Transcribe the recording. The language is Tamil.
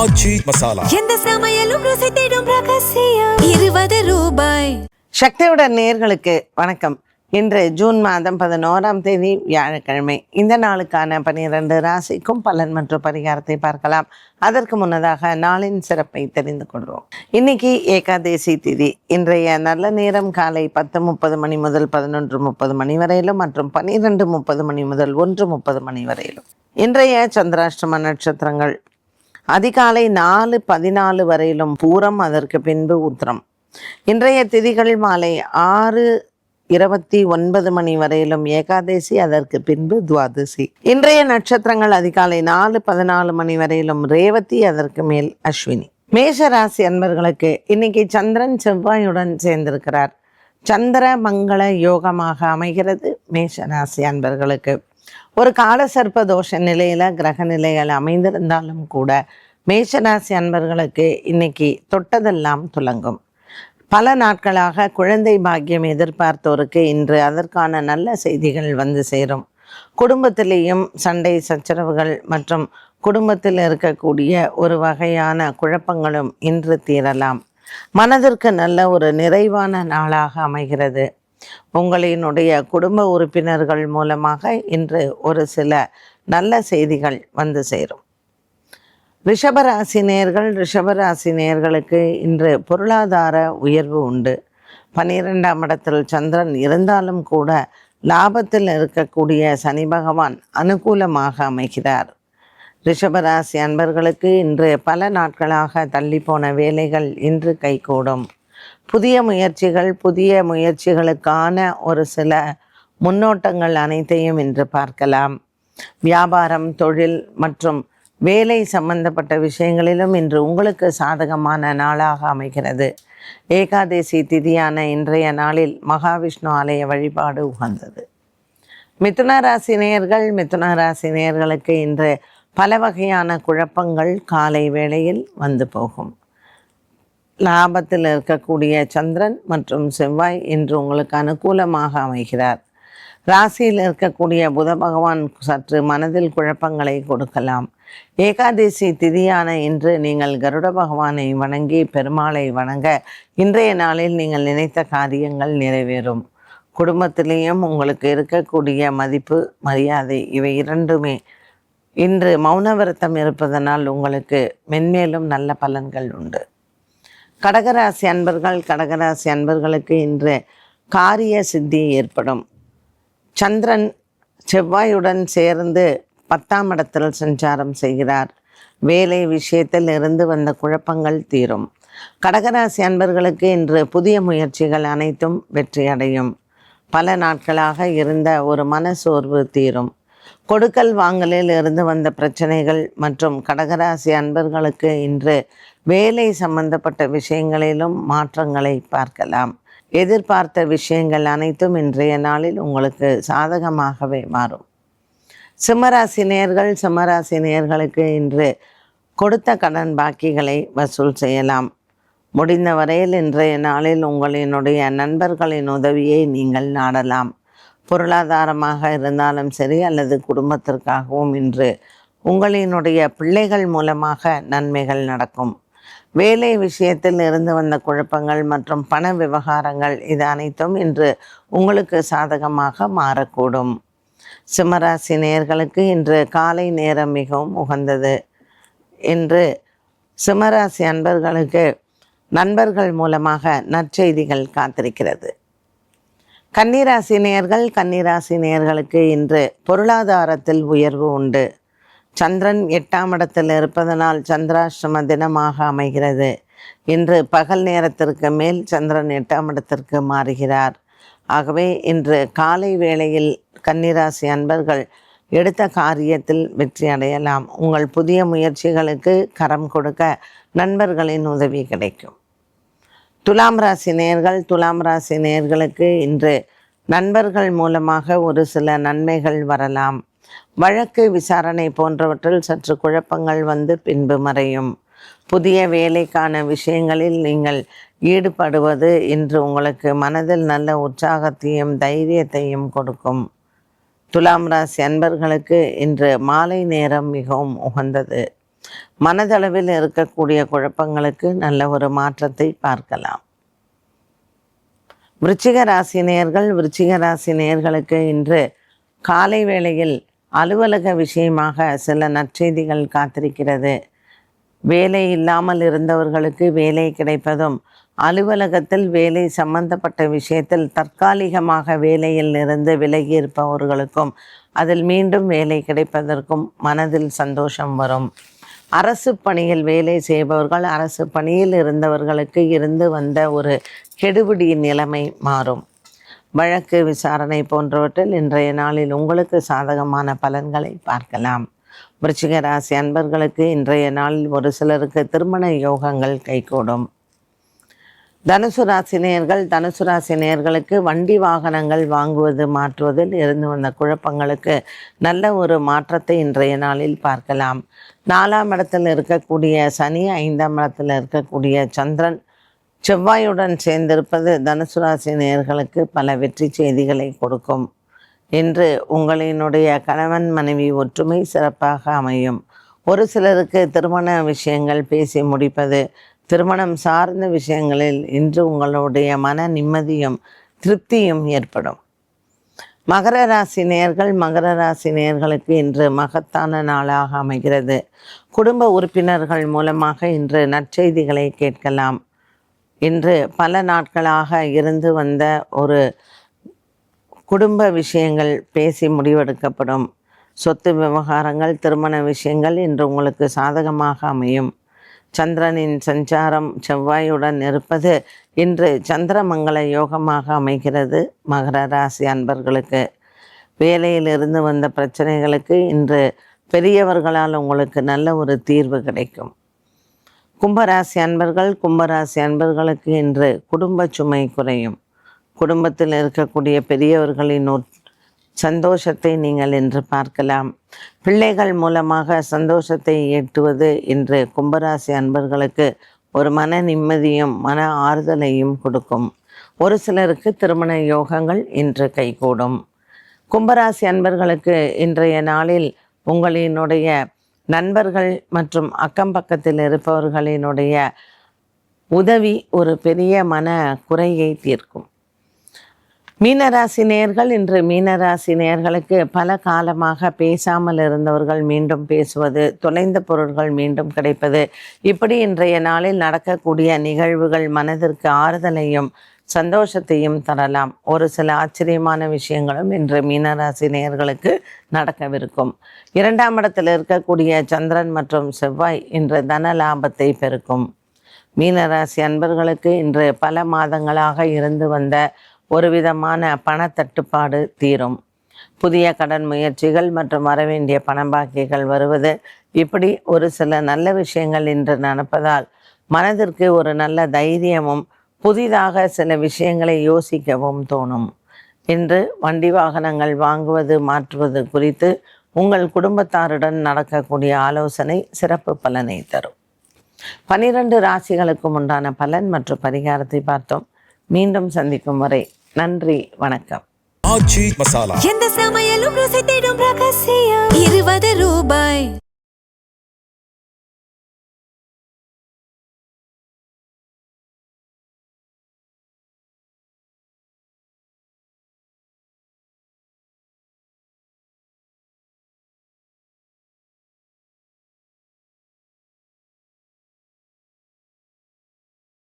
ஆச்சி மசாலா. எந்த சமையலும் ருசி தேடும் ரகசியம் 20 ரூபாய். சக்தியுடன் நேயர்களுக்கு வணக்கம். இன்று ஜூன் மாதம் 11ஆம் தேதி வியாழக்கிழமை. இந்த நாளுக்கான 12 ராசிக்கும் பலன் மற்றும் பரிகாரத்தை பார்க்கலாம். அதற்கு முன்னதாக நாளின் சிறப்பை தெரிந்து கொள்வோம். இன்னைக்கு ஏகாதேசி திதி. இன்றைய நல்ல நேரம் காலை 10:30 மணி முதல் 11:30 மணி வரையிலும் மற்றும் 12:30 மணி முதல் 1:30 மணி வரையிலும். இன்றைய சந்திராஷ்டம நட்சத்திரங்கள் அதிகாலை 4:14 வரையிலும் பூரம், அதற்கு பின்பு உத்திரம். இன்றைய திதிகள் மாலை 6:29 மணி வரையிலும் ஏகாதேசி, அதற்கு பின்பு துவாதசி. இன்றைய நட்சத்திரங்கள் அதிகாலை 4:14 மணி வரையிலும் ரேவதி, அதற்கு மேல் அஸ்வினி. மேஷ ராசி அன்பர்களுக்கு இன்னைக்கு சந்திரன் செவ்வாயுடன் சேர்ந்திருக்கிறார். சந்திர மங்கள யோகமாக அமைகிறது. மேஷ ராசி அன்பர்களுக்கு ஒரு காலசர்ப்ப தோஷ நிலையில கிரக நிலைகள் அமைந்திருந்தாலும் கூட மேஷராசி அன்பர்களுக்கு இன்னைக்கு தொட்டதெல்லாம் துலங்கும். பல நாட்களாக குழந்தை பாக்கியம் எதிர்பார்த்தோருக்கு இன்று அதற்கான நல்ல செய்திகள் வந்து சேரும். குடும்பத்திலேயும் சண்டை சச்சரவுகள் மற்றும் குடும்பத்தில் இருக்கக்கூடிய ஒரு வகையான குழப்பங்களும் இன்று தீரலாம். மனதிற்கு நல்ல ஒரு நிறைவான நாளாக அமைகிறது. உங்களினுடைய குடும்ப உறுப்பினர்கள் மூலமாக இன்று ஒரு சில நல்ல செய்திகள் வந்து சேரும். ரிஷபராசி நேயர்களுக்கு இன்று பொருளாதார உயர்வு உண்டு. 12ஆம் இடத்தில் சந்திரன் இருந்தாலும் கூட லாபத்தில் இருக்கக்கூடிய சனி பகவான் அனுகூலமாக அமைகிறார். ரிஷபராசி அன்பர்களுக்கு இன்று பல நாட்களாக தள்ளிப்போன வேலைகள் இன்று கைகூடும். புதிய முயற்சிகளுக்கான ஒரு சில முன்னோட்டங்கள் அனைத்தையும் இன்று பார்க்கலாம். வியாபாரம், தொழில் மற்றும் வேலை சம்பந்தப்பட்ட விஷயங்களிலும் இன்று உங்களுக்கு சாதகமான நாளாக அமைகிறது. ஏகாதேசி திதியான இன்றைய நாளில் மகாவிஷ்ணு ஆலய வழிபாடு உகந்தது. மிதுன ராசி நேயர்களுக்கு இன்று பல வகையான குழப்பங்கள் காலை வேளையில் வந்து போகும். லாபத்தில் இருக்கக்கூடிய சந்திரன் மற்றும் செவ்வாய் இன்று உங்களுக்கு அனுகூலமாக அமைகிறார். ராசியில் இருக்கக்கூடிய புத பகவான் சற்று மனதில் குழப்பங்களை கொடுக்கலாம். ஏகாதேசி திதியான இன்று நீங்கள் கருட பகவானை வணங்கி பெருமாளை வணங்க இன்றைய நாளில் நீங்கள் நினைத்த காரியங்கள் நிறைவேறும். குடும்பத்திலேயும் உங்களுக்கு இருக்கக்கூடிய மதிப்பு, மரியாதை இவை இரண்டுமே இன்று மௌன விரதம் இருப்பதனால் உங்களுக்கு மென்மேலும் நல்ல பலன்கள் உண்டு. கடகராசி அன்பர்களுக்கு இன்று காரிய சித்தி ஏற்படும். சந்திரன் செவ்வாயுடன் சேர்ந்து 10ஆம் இடத்தில் சஞ்சாரம் செய்கிறார். வேலை விஷயத்தில் இருந்து வந்த குழப்பங்கள் தீரும். கடகராசி அன்பர்களுக்கு இன்று புதிய முயற்சிகள் அனைத்தும் வெற்றியடையும். பல நாட்களாக இருந்த ஒரு மனசோர்வு தீரும். கொடுக்கல் வாங்கலில் இருந்து வந்த பிரச்சனைகள் மற்றும் கடகராசி அன்பர்களுக்கு இன்று வேலை சம்பந்தப்பட்ட விஷயங்களிலும் மாற்றங்களை பார்க்கலாம். எதிர்பார்த்த விஷயங்கள் அனைத்தும் இன்றைய நாளில் உங்களுக்கு சாதகமாகவே மாறும். சிம்மராசி நேயர்களுக்கு இன்று கொடுத்த கடன் பாக்கிகளை வசூல் செய்யலாம். முடிந்த வரையில் இன்றைய நாளில் உங்களினுடைய நண்பர்களின் உதவியை நீங்கள் நாடலாம். பொருளாதாரமாக இருந்தாலும் சரி அல்லது குடும்பத்திற்காகவும் இன்று உங்களினுடைய பிள்ளைகள் மூலமாக நன்மைகள் நடக்கும். வேலை விஷயத்தில் இருந்து வந்த குழப்பங்கள் மற்றும் பண விவகாரங்கள் இது அனைத்தும் இன்று உங்களுக்கு சாதகமாக மாறக்கூடும். சிம்மராசி நேயர்களுக்கு இன்று காலை நேரம் மிகவும் உகந்தது. இன்று சிம்மராசி அன்பர்களுக்கு நண்பர்கள் மூலமாக நற்செய்திகள் காத்திருக்கிறது. கன்னிராசி நேயர்களுக்கு இன்று பொருளாதாரத்தில் உயர்வு உண்டு. சந்திரன் 8ஆம் இடத்தில் இருப்பதனால் சந்திராஷ்டம தினமாக அமைகிறது. இன்று பகல் நேரத்திற்கு மேல் சந்திரன் 8ஆம் இடத்திற்கு மாறுகிறார். ஆகவே இன்று காலை வேளையில் கன்னிராசி அன்பர்கள் எடுத்த காரியத்தில் வெற்றி அடையலாம். உங்கள் புதிய முயற்சிகளுக்கு கரம் கொடுக்க நண்பர்களின் உதவி கிடைக்கும். துலாம் ராசி நேயர்களுக்கு இன்று நண்பர்கள் மூலமாக ஒரு சில நன்மைகள் வரலாம். வழக்கு விசாரணை போன்றவற்றில் சற்று குழப்பங்கள் வந்து பின்பு மறையும். புதிய வேலைக்கான விஷயங்களில் நீங்கள் ஈடுபடுவது இன்று உங்களுக்கு மனதில் நல்ல உற்சாகத்தையும் தைரியத்தையும் கொடுக்கும். துலாம் ராசி அன்பர்களுக்கு இன்று மாலை நேரம் மிகவும் உகந்தது. மனதளவில் இருக்கக்கூடிய குழப்பங்களுக்கு நல்ல ஒரு மாற்றத்தை பார்க்கலாம். விருச்சிக ராசி நேயர்களுக்கு இன்று காலை வேளையில் அலுவலக விஷயமாக சில நற்செய்திகள் காத்திருக்கிறது. வேலை இல்லாமல் இருந்தவர்களுக்கு வேலை கிடைப்பதும், அலுவலகத்தில் வேலை சம்பந்தப்பட்ட விஷயத்தில் தற்காலிகமாக வேலையில் இருந்து விலகி இருப்பவர்களுக்கும் அதில் மீண்டும் வேலை கிடைப்பதற்கும் மனதில் சந்தோஷம் வரும். அரசு பணியில் வேலை செய்பவர்கள், அரசு பணியில் இருந்தவர்களுக்கு இருந்து வந்த ஒரு கெடுபிடி நிலைமை மாறும். வழக்கு விசாரணை போன்றவற்றில் இன்றைய நாளில் உங்களுக்கு சாதகமான பலன்களை பார்க்கலாம். விருச்சிக ராசி அன்பர்களுக்கு இன்றைய நாளில் ஒரு சிலருக்கு திருமண யோகங்கள் கைகூடும். தனுசு ராசி நேயர்களுக்கு வண்டி வாகனங்கள் வாங்குவது மாற்றுவதில் இருந்து வந்த குழப்பங்களுக்கு நல்ல ஒரு மாற்றத்தை இன்றைய நாளில் பார்க்கலாம். 4ஆம் இடத்தில் இருக்கக்கூடிய சனி, 5ஆம் இடத்தில் இருக்கக்கூடிய சந்திரன், செவ்வாயுடன் சேர்ந்திருப்பது தனுசு ராசி நேயர்களுக்கு பல வெற்றி செய்திகளை கொடுக்கும். இன்று உங்களினுடைய கணவன் மனைவி ஒற்றுமை சிறப்பாக அமையும். ஒரு சிலருக்கு திருமண விஷயங்கள் பேசி முடிப்பது, திருமணம் சார்ந்த விஷயங்களில் இன்று உங்களுடைய மன நிம்மதியும் திருப்தியும் ஏற்படும். மகர ராசி நேயர்களுக்கு இன்று மகத்தான நாளாக அமைகிறது. குடும்ப உறுப்பினர்கள் மூலமாக இன்று நற்செய்திகளை கேட்கலாம். இன்று பல நாட்களாக இருந்து வந்த ஒரு குடும்ப விஷயங்கள் பேசி முடிவெடுக்கப்படும். சொத்து விவகாரங்கள், திருமண விஷயங்கள் இன்று உங்களுக்கு சாதகமாக அமையும். சந்திரனின் சஞ்சாரம் செவ்வாயுடன் இருப்பது இன்று சந்திரமங்கல யோகமாக அமைகிறது. மகர ராசி அன்பர்களுக்கு வேலையில் இருந்து வந்த பிரச்சனைகளுக்கு இன்று பெரியவர்களால் உங்களுக்கு நல்ல ஒரு தீர்வு கிடைக்கும். கும்பராசி அன்பர்களுக்கு இன்று குடும்ப சுமை குறையும். குடும்பத்தில் இருக்கக்கூடிய பெரியவர்களின் சந்தோஷத்தை நீங்கள் இன்று பார்க்கலாம். பிள்ளைகள் மூலமாக சந்தோஷத்தை ஈட்டுவது இன்று கும்பராசி அன்பர்களுக்கு ஒரு மன நிம்மதியும் மன ஆறுதலையும் கொடுக்கும். ஒரு சிலருக்கு திருமண யோகங்கள் இன்று கைகூடும். கும்பராசி அன்பர்களுக்கு இன்றைய நாளில் உங்களினுடைய நண்பர்கள் மற்றும் அக்கம் பக்கத்தில் இருப்பவர்களினுடைய உதவி ஒரு பெரிய மன குறையை தீர்க்கும். மீனராசி நேயர்களுக்கு பல காலமாக பேசாமல் இருந்தவர்கள் மீண்டும் பேசுவது, தொலைந்த பொருட்கள் மீண்டும் கிடைப்பது, இப்படி இன்றைய நாளில் நடக்கக்கூடிய நிகழ்வுகள் மனதிற்கு ஆறுதலையும் சந்தோஷத்தையும் தரலாம். ஒரு சில ஆச்சரியமான விஷயங்களும் இன்று மீனராசி நேயர்களுக்கு நடக்கவிருக்கும். 2ஆம் இடத்தில் இருக்கக்கூடிய சந்திரன் மற்றும் செவ்வாய் இன்று தன லாபத்தை பெருக்கும். மீனராசி அன்பர்களுக்கு இன்று பல மாதங்களாக இருந்து வந்த ஒரு விதமான பணத்தட்டுப்பாடு தீரும். புதிய கடன் முயற்சிகள் மற்றும் வரவேண்டிய பணபாக்கிகள் வருவது, இப்படி ஒரு சில நல்ல விஷயங்கள் இன்று நடப்பதால் மனதிற்கு ஒரு நல்ல தைரியமும் புதிதாக சில விஷயங்களை யோசிக்கவும் தோணும். இன்று வண்டி வாகனங்கள் வாங்குவது மாற்றுவது குறித்து உங்கள் குடும்பத்தாருடன் நடக்கக்கூடிய ஆலோசனை சிறப்பு பலனை தரும். 12 ராசிகளுக்கும் உண்டான பலன் மற்றும் பரிகாரத்தை பார்த்தோம். மீண்டும் சந்திக்கும் வரை நன்றி, வணக்கம். எந்த சமையலும் ருசி தேடும் ரகசியம் 20 ரூபாய்.